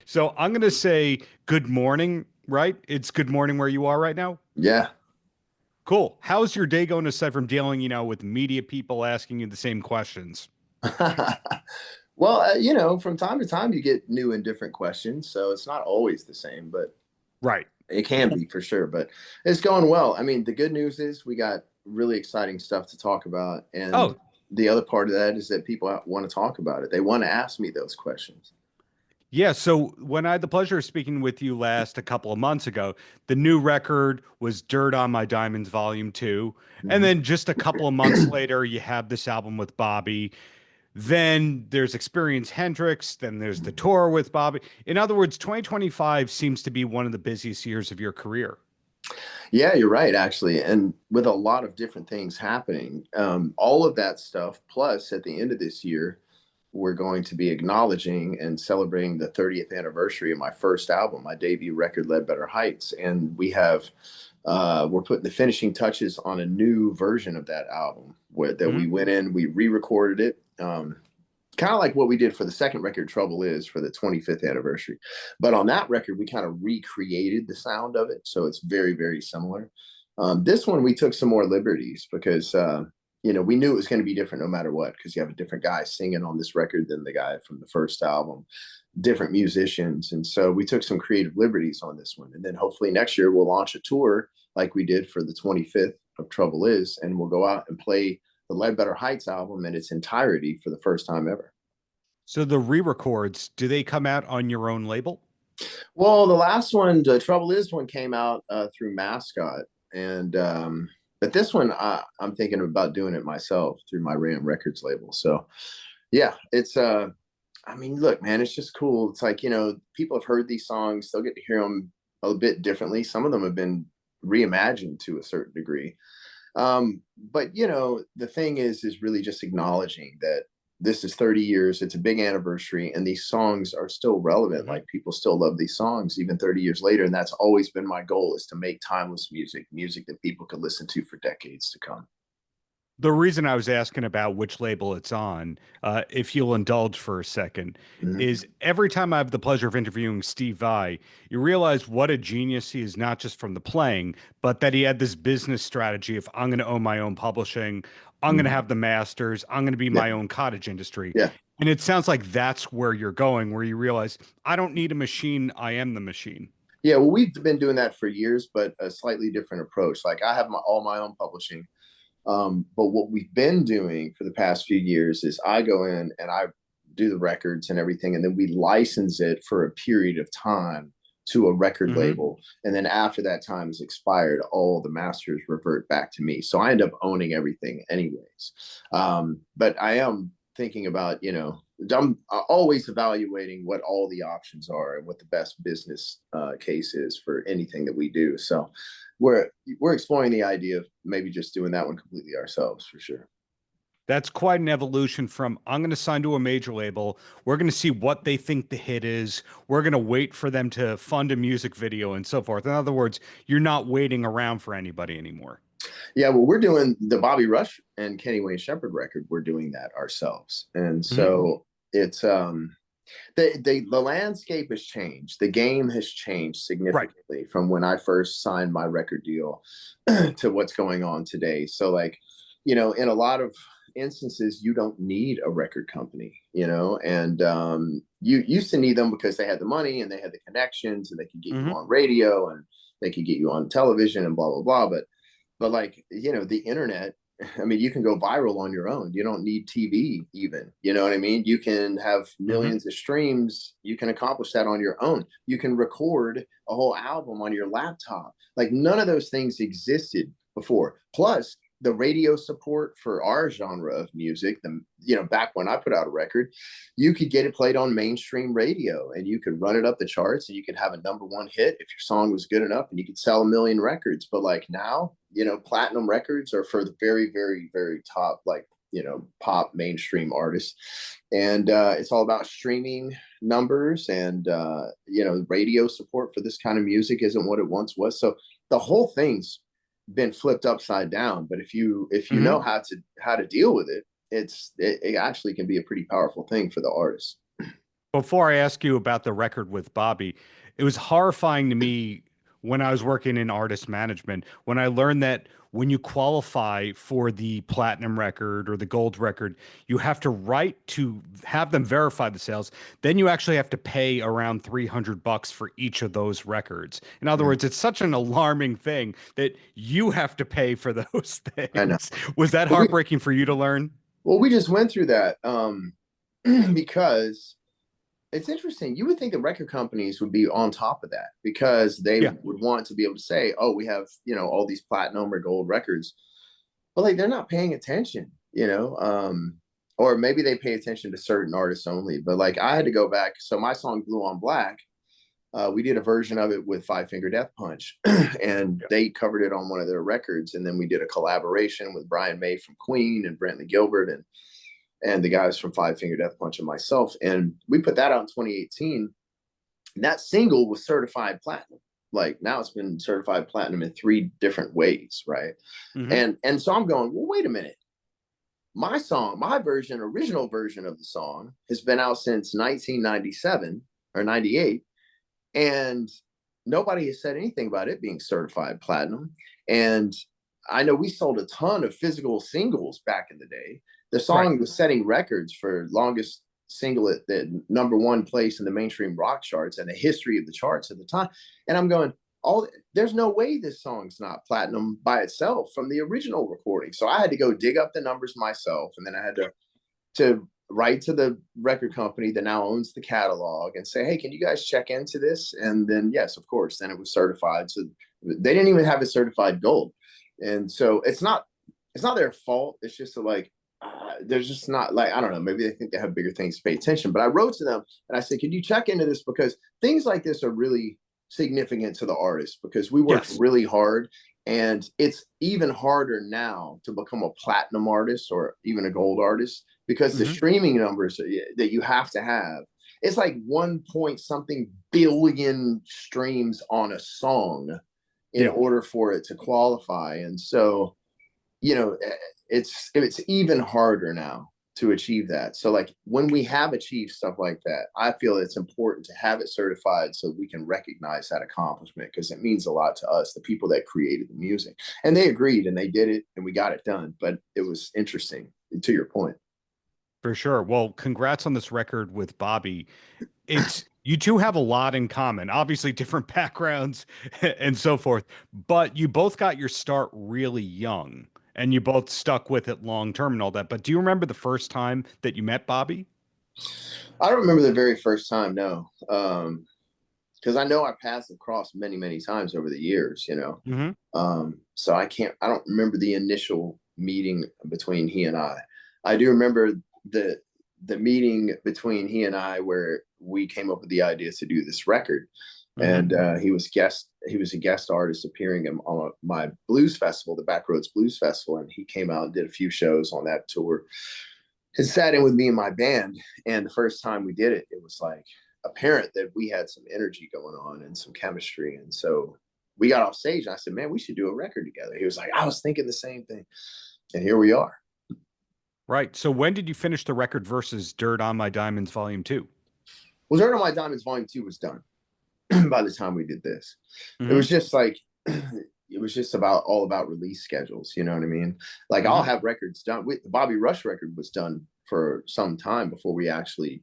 So I'm going to say good morning, right? It's good morning where you are right now. Yeah. Cool. How's your day going aside from dealing, with media people asking you the same questions? Well, from time to time you get new and different questions, so it's not always the same, but Right. it can be for sure. But it's going well. I mean, the good news is we got really exciting stuff to talk about, and Oh, the other part of that is that people want to talk about it. They want to ask me those questions. yeah. So when I had the pleasure of speaking with you last a couple of months ago, the new record was Dirt on My Diamonds Volume 2. And Mhm. then just a couple of months later, you have this album with Bobby. Then there's Experience Hendrix. Then there's the tour with Bobby. In other words, 2025 seems to be one of the busiest years of your career. Yeah, you're right, actually. And with a lot of different things happening, all of that stuff, plus at the end of this year, we're going to be acknowledging and celebrating the 30th anniversary of my first album, my debut record, Better Heights. And we're putting the finishing touches on a new version of that album that we Mhm. went in, we re recorded it. Kind of like what we did for the second record, Trouble Is, for the 25th anniversary. But on that record, we kind of recreated the sound of it. So it's very, very similar. This one, we took some more liberties because, we knew it was going to be different no matter what, because you have a different guy singing on this record than the guy from the first album, different musicians. And so we took some creative liberties on this one. And then hopefully next year, we'll launch a tour like we did for the 25th of Trouble Is, and we'll go out and play the Better Heights album in its entirety for the first time ever. So the re-records, do they come out on your own label? Well, the last one, the Trouble Is one, came out through Mascot, and but this one, I'm thinking about doing it myself through my Ram Records label. So yeah, it's I mean, look, man, it's just cool. It's like, people have heard these songs, they'll get to hear them a bit differently. Some of them have been reimagined to a certain degree. But the thing is really just acknowledging that this is 30 years, it's a big anniversary, and these songs are still relevant. Mhm. Like, people still love these songs even 30 years later. And that's always been my goal, is to make timeless music that people could listen to for decades to come. The reason I was asking about which label it's on, if you'll indulge for a second, Mhm. is every time I have the pleasure of interviewing Steve Vai, you realize what a genius he is, not just from the playing, but that he had this business strategy of I'm going to own my own publishing, I'm going to Mhm. have the masters, I'm going to be Yeah. my own cottage industry. Yeah. And it sounds like that's where you're going, where you realize I don't need a machine, I am the machine. Yeah. Well, we've been doing that for years, but a slightly different approach. Like, I have all my own publishing. But what we've been doing for the past few years is I go in and I do the records and everything, and then we license it for a period of time to a record Hmm. label. And then after that time is expired, all the masters revert back to me. So I end up owning everything anyways. But I am thinking about, I'm always evaluating what all the options are and what the best business case is for anything that we do. So we're we're exploring the idea of maybe just doing that one completely ourselves for sure. That's quite an evolution from I'm going to sign to a major label. We're going to see what they think the hit is. We're going to wait for them to fund a music video and so forth. In other words, you're not waiting around for anybody anymore. Yeah, well, we're doing the Bobby Rush and Kenny Wayne Shepherd record. We're doing that ourselves, and Hmm. so it's the landscape has changed. The game has changed Right. significantly from when I first signed my record deal to what's going on today. So, like, in a lot of instances, you don't need a record company, and you used to need them because they had the money and they had the connections and they could get you Hmm. on radio and they could get you on television and blah blah blah. But like, the internet, I mean, you can go viral on your own. You don't need TV even. You know what I mean? You can have Hmm. millions of streams. You can accomplish that on your own. You can record a whole album on your laptop. Like, none of those things existed before. Plus, the radio support for our genre of music, back when I put out a record, you could get it played on mainstream radio and you could run it up the charts and you could have a number one hit if your song was good enough, and you could sell a million records. But like now, platinum records are for the very, very, very top, like, pop mainstream artists. And it's all about streaming numbers, and radio support for this kind of music isn't what it once was. So the whole thing's been flipped upside down. But if you know Hmm. how to deal with it, it actually can be a pretty powerful thing for the artist. Before I ask you about the record with Bobby, it was horrifying to me when I was working in artist management when I learned that when you qualify for the platinum record or the gold record, you have to write to have them verify the sales. Then you actually have to pay around $300 for each of those records. In other Mm, words, it's such an alarming thing that you have to pay for those I know. things. Was that Well, heartbreaking for you to learn? we just went through that because it's interesting. You would think the record companies would be on top of that because they Yeah. would want to be able to say, "Oh, we have all these platinum or gold records," but like they're not paying attention, or maybe they pay attention to certain artists only. But like I had to go back. So my song "Blue on Black," we did a version of it with Five Finger Death Punch, and they covered it on one of their records. And then we did a collaboration with Brian May from Queen and Brantley Gilbert and the guys from Five Finger Death Punch and myself. And we put that out in 2018. And that single was certified platinum. Like now it's been certified platinum in 3 different ways, right? Hmm. And so I'm going, well, wait a minute. My song, my version, original version of the song has been out since 1997 or 98, and nobody has said anything about it being certified platinum. And I know we sold a ton of physical singles back in the day. The Right. song was setting records for longest single at the #1 place in the mainstream rock charts and the history of the charts at the time. And I'm going, there's no way this song's not platinum by itself from the original recording. So I had to go dig up the numbers myself, and then I had to write to the record company that now owns the catalog and say, hey, can you guys check into this? And then, yes, of course, then it was certified. So they didn't even have it certified gold. And so it's not their fault. It's just like, there's just not like, I don't know, maybe they think they have bigger things to pay attention. But I wrote to them and I said, can you check into this? Because things like this are really significant to the artist because we worked Yes. really hard. And it's even harder now to become a platinum artist or even a gold artist because the Hmm. streaming numbers that you have to have, it's like 1 point something billion streams on a song in Yeah. order for it to qualify. And so, it's even harder now to achieve that. So like when we have achieved stuff like that, I feel it's important to have it certified so we can recognize that accomplishment because it means a lot to us, the people that created the music. And they agreed and they did it and we got it done. But it was interesting to your point. For sure. Well, congrats on this record with Bobby. It's you two have a lot in common, obviously different backgrounds and so forth, but you both got your start really young and you both stuck with it long term and all that. But do you remember the first time that you met Bobby? I don't remember the very first time, no. Because I know I passed across many, many times over the years. Hmm. So I don't remember the initial meeting between he and I. I do remember the meeting between he and I where we came up with the idea to do this record. Hmm. And he was a guest artist appearing on my blues festival, the Backroads Blues Festival, and he came out and did a few shows on that tour and sat in with me and my band. And the first time we did it, it was like apparent that we had some energy going on and some chemistry. And so we got off stage and I said, man, we should do a record together. He was like, I was thinking the same thing. And here we are. Right. So when did you finish the record versus Dirt on My Diamonds Volume 2? Well, Dirt on My Diamonds Volume 2 was done by the time we did this. It Hmm. was just like, it was just all about release schedules. You know what I mean? Like I'll Hmm. have records done. The Bobby Rush record was done for some time before we actually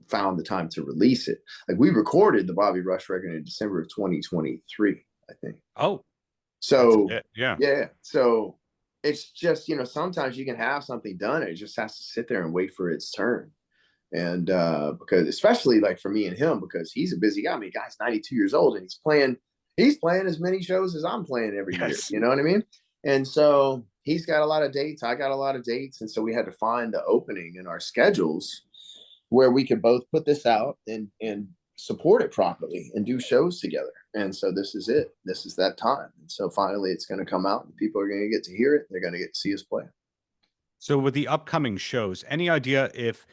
found the time to release it. Like we recorded the Bobby Rush record in December of 2023, I think. Oh, that's So it. Yeah. yeah, so it's just sometimes you can have something done, it just has to sit there and wait for its turn. And because especially like for me and him, because he's a busy guy. I mean, guy's 92 years old and he's playing as many shows as I'm playing every year. Yes. You know what I mean? And so he's got a lot of dates. I got a lot of dates. And so we had to find the opening in our schedules where we could both put this out and support it properly and do shows together. And so this is it. This is that time. And so finally it's going to come out and people are going to get to hear it. They're going to get to see us play. So with the upcoming shows, any idea if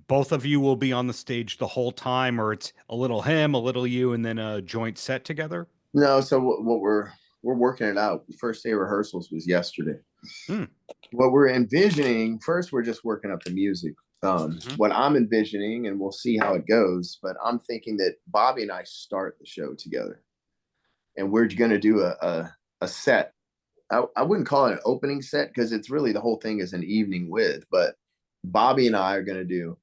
both of you will be on the stage the whole time or it's a little him, a little you, and then a joint set together? No, so what we're working it out. The first day of rehearsals was yesterday. Hmm. What we're envisioning, first we're just working up the music. Mhm. What I'm envisioning, and we'll see how it goes, but I'm thinking that Bobby and I start the show together, and we're going to do a set. I wouldn't call it an opening set because it's really the whole thing is an evening with, but Bobby and I are going to do,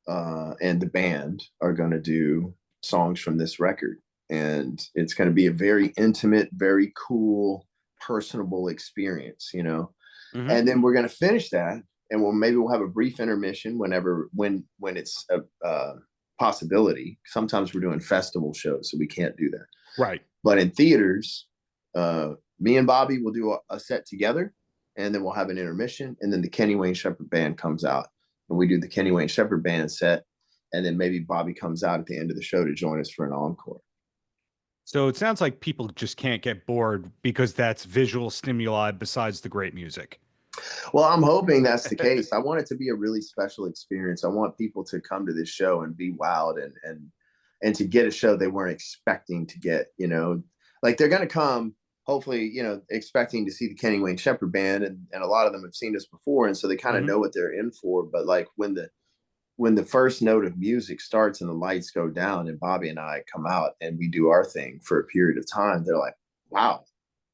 and the band are going to do songs from this record. And it's going to be a very intimate, very cool, personable experience, you know? Mhm. And then we're going to finish that, and we'll have a brief intermission when it's a possibility. Sometimes we're doing festival shows, so we can't do that. Right. But in theaters, me and Bobby will do a set together, and then we'll have an intermission, and then the Kenny Wayne Shepherd Band comes out, and we do the Kenny Wayne Shepherd Band set, and then maybe Bobby comes out at the end of the show to join us for an encore. So it sounds like people just can't get bored because that's visual stimuli besides the great music. Well, I'm hoping that's the case. I want it to be a really special experience. I want people to come to this show and be wowed and to get a show they weren't expecting to get, you know, like they're going to come hopefully, you know, expecting to see the Kenny Wayne Shepherd Band, and a lot of them have seen us before, and so they kind of Mhm. know what they're in for. But like when the first note of music starts and the lights go down and Bobby and I come out and we do our thing for a period of time, they're like, wow,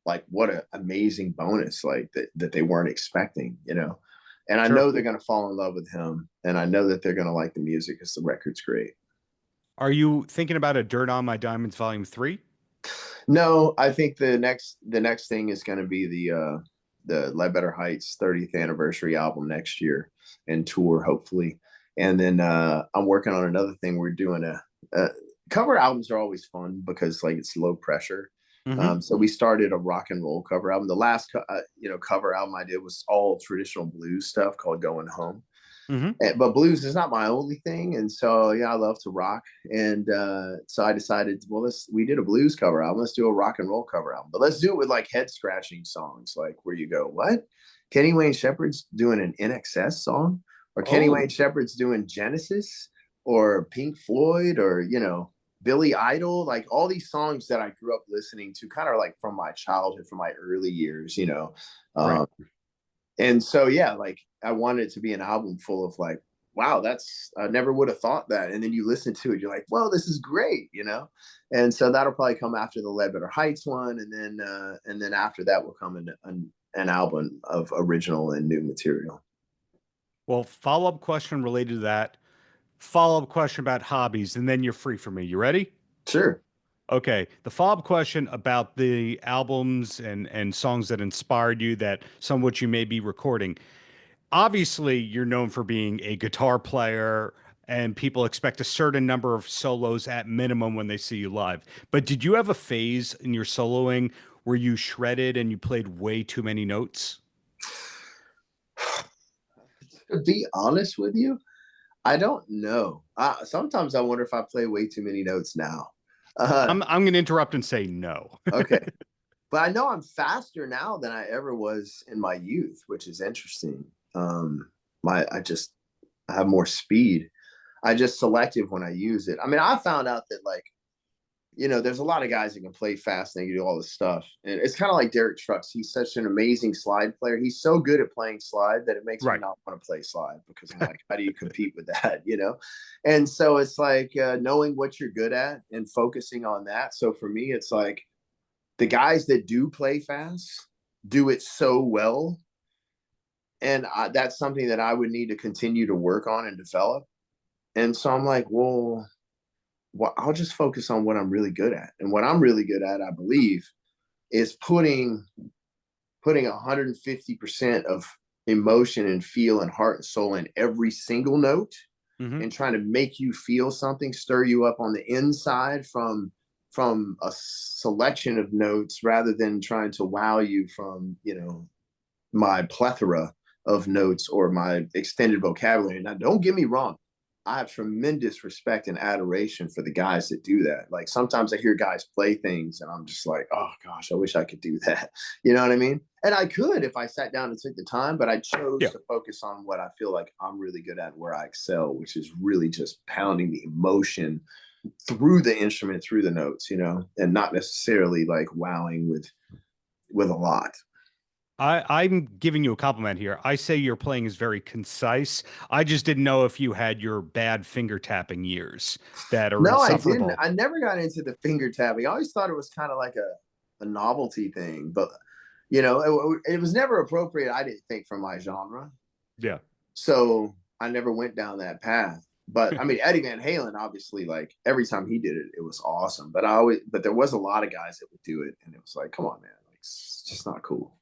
like what an amazing bonus, like that they weren't expecting, you know. And I Sure. know they're going to fall in love with him, and I know that they're going to like the music because the record's great. Are you thinking about a Dirt on My Diamonds Volume 3? No, I think the next thing is going to be the Ledbetter Heights 30th anniversary album next year and tour hopefully. And then I'm working on another thing. We're doing a cover albums are always fun because like it's low pressure. Mhm. So we started a rock and roll cover album. The last cover album I did was all traditional blues stuff called Going Home. Mhm. But blues is not my only thing, and so yeah, I love to rock, and so I decided, well, we did a blues cover album, let's do a rock and roll cover album, but let's do it with like head scratching songs, like where you go, what? Kenny Wayne Shepherd's doing an NXS song, or Kenny Wayne Oh, Shepherd's doing Genesis, or Pink Floyd, or Billy Idol, like all these songs that I grew up listening to, kind of like from my childhood, from my early years, right. um, and so yeah, like I wanted it to be an album full of like, wow, I never would have thought that. And then you listen to it, you're like, well, this is great. And so that'll probably come after the Ledbetter Heights one, and then after that will come an album of original and new material. Well, follow-up question related to that. Follow-up question about hobbies, and then you're free for me. You ready? Sure. Okay. The follow-up question about the albums and songs that inspired you, that some of which you may be recording. Obviously, you're known for being a guitar player, and people expect a certain number of solos at minimum when they see you live. But did you have a phase in your soloing where you shredded and you played way too many notes? To be honest with you, I don't know. Sometimes I wonder if I play way too many notes now. Uh, I'm going to interrupt and say no. okay. But I know I'm faster now than I ever was in my youth, which is interesting. I have more speed. I just selective when I use it. I mean, I found out that like, there's a lot of guys that can play fast and they can do all this stuff. And it's kind of like Derek Trucks. He's such an amazing slide player. He's so good at playing slide that it makes me Right. not want to play slide, because I'm like, how do you compete with that? And so it's like knowing what you're good at and focusing on that. So for me, it's like the guys that do play fast do it so well. And that's something that I would need to continue to work on and develop. And so I'm like, well, I'll just focus on what I'm really good at. And what I'm really good at, I believe, is putting 150% of emotion and feel and heart and soul in every single note, Hmm. and trying to make you feel something, stir you up on the inside from a selection of notes, rather than trying to wow you from, my plethora of notes or my extended vocabulary. Now, don't get me wrong. I have tremendous respect and adoration for the guys that do that. Like sometimes I hear guys play things and I'm just like, oh gosh, I wish I could do that. You know what I mean? And I could if I sat down and took the time, but I chose Yeah. to focus on what I feel like I'm really good at, where I excel, which is really just pounding the emotion through the instrument, through the notes, and not necessarily like wowing with a lot. I'm giving you a compliment here. I say your playing is very concise. I just didn't know if you had your bad finger tapping years that are No, I didn't. insufferable. I never got into the finger tapping. I always thought it was kind of like a novelty thing, but it was never appropriate, I didn't think, for my genre. Yeah. So I never went down that path. But I mean, Eddie Van Halen, obviously, like every time he did it, it was awesome. But there was a lot of guys that would do it, and it was like, come on, man, like it's just not cool.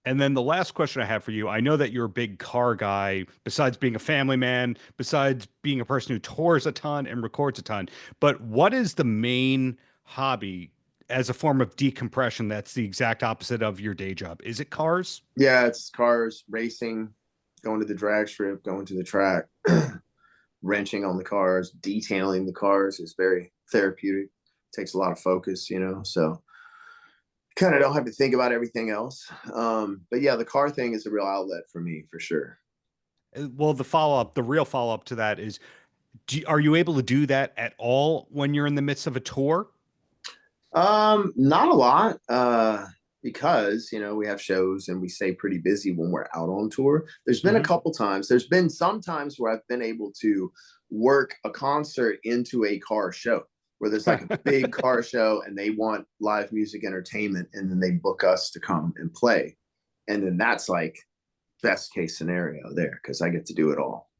And then the last question I have for you, I know that you're a big car guy, besides being a family man, besides being a person who tours a ton and records a ton. But what is the main hobby as a form of decompression that's the exact opposite of your day job? Is it cars? Yeah, it's cars, racing, going to the drag strip, going to the track, wrenching on the cars, detailing the cars is very therapeutic. Takes a lot of focus, so kind of don't have to think about everything else. But yeah, the car thing is a real outlet for me for sure. Well, the real follow up to that is, are you able to do that at all when you're in the midst of a tour? Not a lot, because we have shows and we stay pretty busy when we're out on tour. There's been a couple times. There's been some times where I've been able to work a concert into a car show, where there's like a big car show and they want live music entertainment, and then they book us to come and play. And then that's like best case scenario there, because I get to do it all.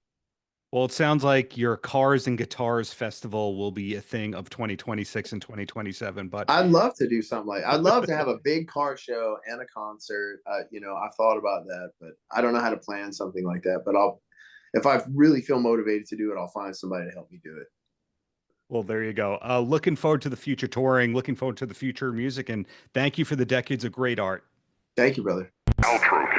Well, it sounds like your Cars and Guitars Festival will be a thing of 2026 and 2027. But I'd love to do something I'd love to have a big car show and a concert. I've thought about that, but I don't know how to plan something like that. But if I really feel motivated to do it, I'll find somebody to help me do it. well, there you go. Looking forward to the future touring, looking forward to the future music, and thank you for the decades of great art. Thank you, brother. Paltrow.